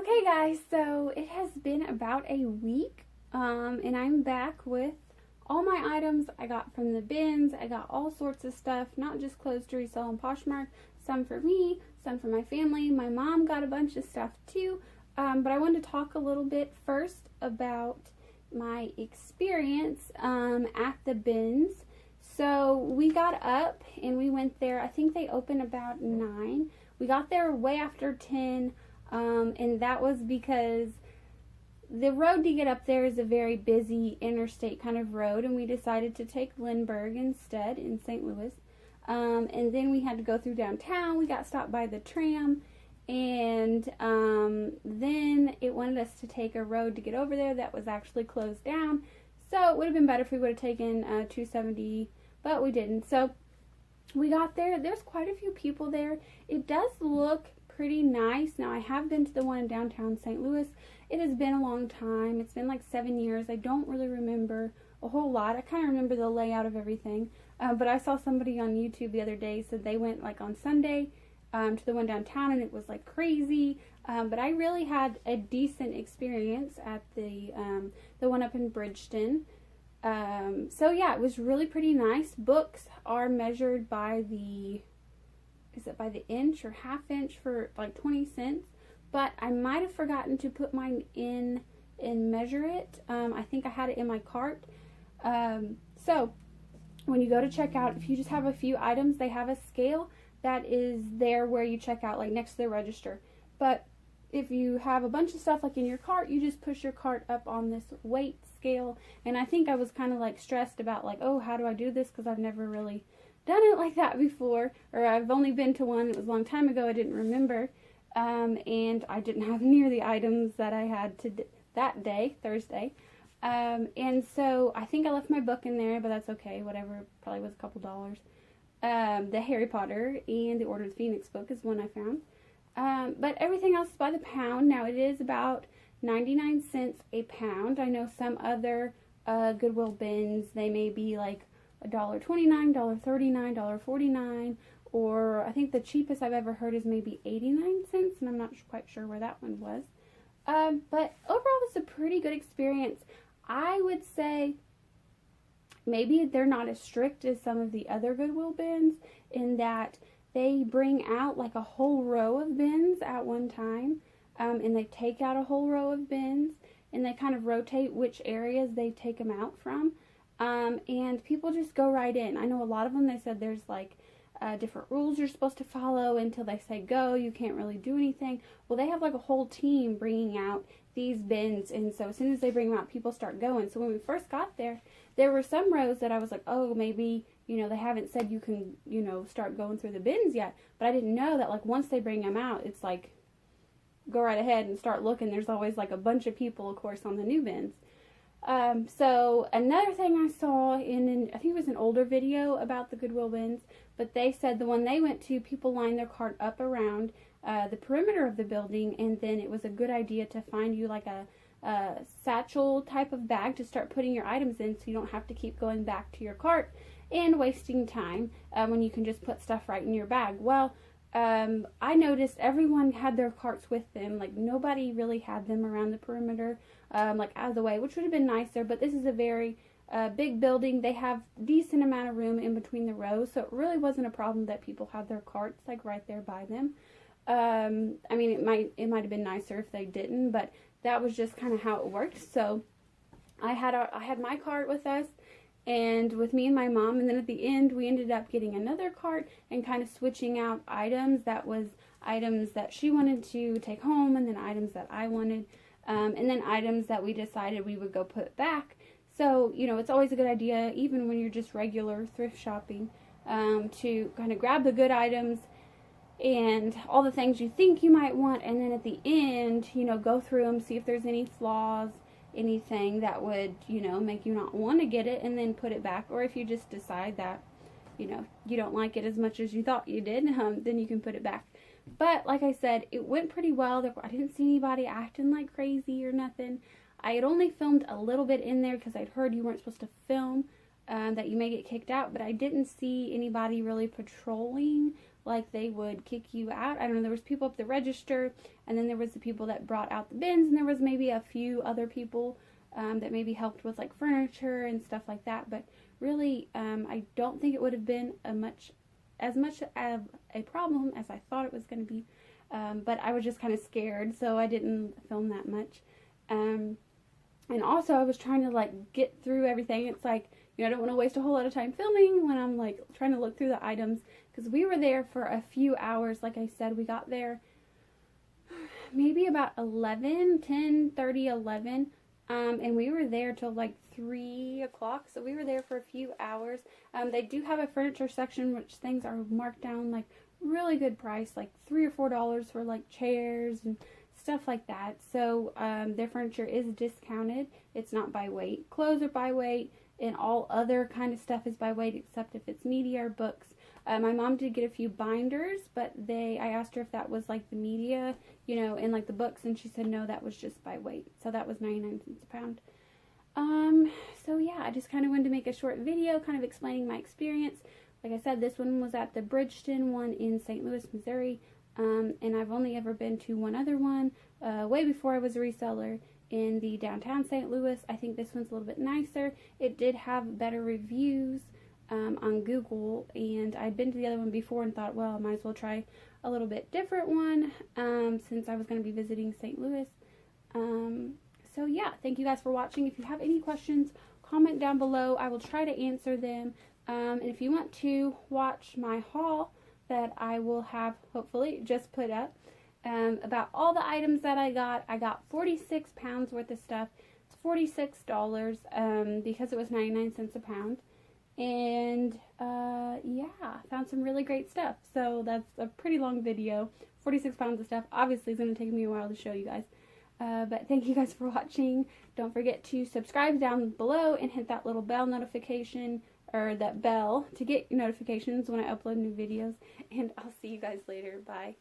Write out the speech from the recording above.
Okay guys, so it has been about a week, and I'm back with all my items I got from the bins. I got all sorts of stuff, not just clothes to resell on Poshmark, some for me, some for my family. My mom got a bunch of stuff too, but I wanted to talk a little bit first about my experience at the bins. So we got up and we went there. I think they opened about 9. We got there way after 10. And that was because the road to get up there is a very busy interstate kind of road, and we decided to take Lindbergh instead in St. Louis. And then we had to go through downtown. We got stopped by the tram, and then it wanted us to take a road to get over there that was actually closed down. So it would have been better if we would have taken 270, but we didn't. So we got there. There's quite a few people there. It does look pretty nice. Now, I have been to the one in downtown St. Louis. It has been a long time. It's been like 7 years. I don't really remember a whole lot. I kind of remember the layout of everything. But I saw somebody on YouTube the other day said they went like on Sunday to the one downtown, and it was like crazy. But I really had a decent experience at the one up in Bridgeton. So yeah, it was really pretty nice. Books are measured by the inch or half inch for like 20 cents, but I might have forgotten to put mine in and measure it. I think I had it in my cart. So when you go to check out, if you just have a few items, they have a scale that is there where you check out, like next to the register. But if you have a bunch of stuff like in your cart, you just push your cart up on this weight scale. And I think I was kind of like stressed about like, oh, how do I do this? Because I've never really done it like that before, or I've only been to one. It was a long time ago. I didn't remember, and I didn't have near the items that I had that day, Thursday, and so I think I left my book in there, but that's okay, whatever. Probably was a couple dollars. The Harry Potter and the Order of the Phoenix book is one I found, but everything else is by the pound. Now it is about 99 cents a pound. I know some other Goodwill bins, they may be like $1.29, $1.39, $1.49, or I think the cheapest I've ever heard is maybe 89 cents, and I'm not quite sure where that one was. But overall, it's a pretty good experience. I would say maybe they're not as strict as some of the other Goodwill bins in that they bring out like a whole row of bins at one time, and they take out a whole row of bins, and they kind of rotate which areas they take them out from. And people just go right in. I know a lot of them, they said there's like different rules you're supposed to follow until they say go. You can't really do anything. Well, they have like a whole team bringing out these bins, and so as soon as they bring them out, people start going. So when we first got there, there were some rows that I was like, oh, maybe, you know, they haven't said you can, you know, start going through the bins yet. But I didn't know that like once they bring them out, it's like go right ahead and start looking. There's always like a bunch of people, of course, on the new bins. So another thing I saw in I think it was an older video about the Goodwill bins, but they said the one they went to, people lined their cart up around the perimeter of the building, and then it was a good idea to find you like a satchel type of bag to start putting your items in, so you don't have to keep going back to your cart and wasting time when you can just put stuff right in your bag. Well, I noticed everyone had their carts with them. Like nobody really had them around the perimeter, like out of the way, which would have been nicer. But this is a very big building. They have decent amount of room in between the rows, so it really wasn't a problem that people had their carts like right there by them. I mean, it might have been nicer if they didn't, but that was just kind of how it worked. So I had my cart with us, and with me and my mom, and then at the end we ended up getting another cart and kind of switching out items. That was items that she wanted to take home, and then items that I wanted, and then items that we decided we would go put back. So, you know, it's always a good idea, even when you're just regular thrift shopping, to kind of grab the good items and all the things you think you might want, and then at the end, you know, go through them, see if there's any flaws, anything that would, you know, make you not want to get it, and then put it back. Or if you just decide that, you know, you don't like it as much as you thought you did, then you can put it back. But like I said, it went pretty well. I didn't see anybody acting like crazy or nothing. I had only filmed a little bit in there because I'd heard you weren't supposed to film, that you may get kicked out, but I didn't see anybody really patrolling like they would kick you out. I don't know, there was people up the register, and then there was the people that brought out the bins, and there was maybe a few other people that maybe helped with like furniture and stuff like that. But really, I don't think it would have been as much of a problem as I thought it was going to be. But I was just kind of scared, so I didn't film that much. And also I was trying to like get through everything. It's like, you know, I don't want to waste a whole lot of time filming when I'm like trying to look through the items, because we were there for a few hours. Like I said, we got there maybe about 10:30, 11. And we were there till like 3 o'clock, so we were there for a few hours. They do have a furniture section, which things are marked down like really good price, like $3 or $4 for like chairs and stuff like that. So their furniture is discounted. It's not by weight. Clothes are by weight, and all other kind of stuff is by weight, except if it's media or books. My mom did get a few binders, but I asked her if that was like the media, you know, and like the books, and she said no, that was just by weight. So that was 99 cents a pound. So yeah, I just kind of wanted to make a short video kind of explaining my experience. Like I said, this one was at the Bridgeton one in St. Louis, Missouri. And I've only ever been to one other one, way before I was a reseller, in the downtown St. Louis. I think this one's a little bit nicer. It did have better reviews on Google, and I'd been to the other one before and thought, well, I might as well try a little bit different one since I was going to be visiting St. Louis. So yeah, thank you guys for watching. If you have any questions, comment down below. I will try to answer them. And if you want to watch my haul that I will have hopefully just put up about all the items that I got 46 pounds worth of stuff. It's $46 because it was 99 cents a pound. And yeah, found some really great stuff. So that's a pretty long video. 46 pounds of stuff. Obviously it's going to take me a while to show you guys. But thank you guys for watching. Don't forget to subscribe down below and hit that little bell notification, or that bell, to get notifications when I upload new videos. And I'll see you guys later. Bye.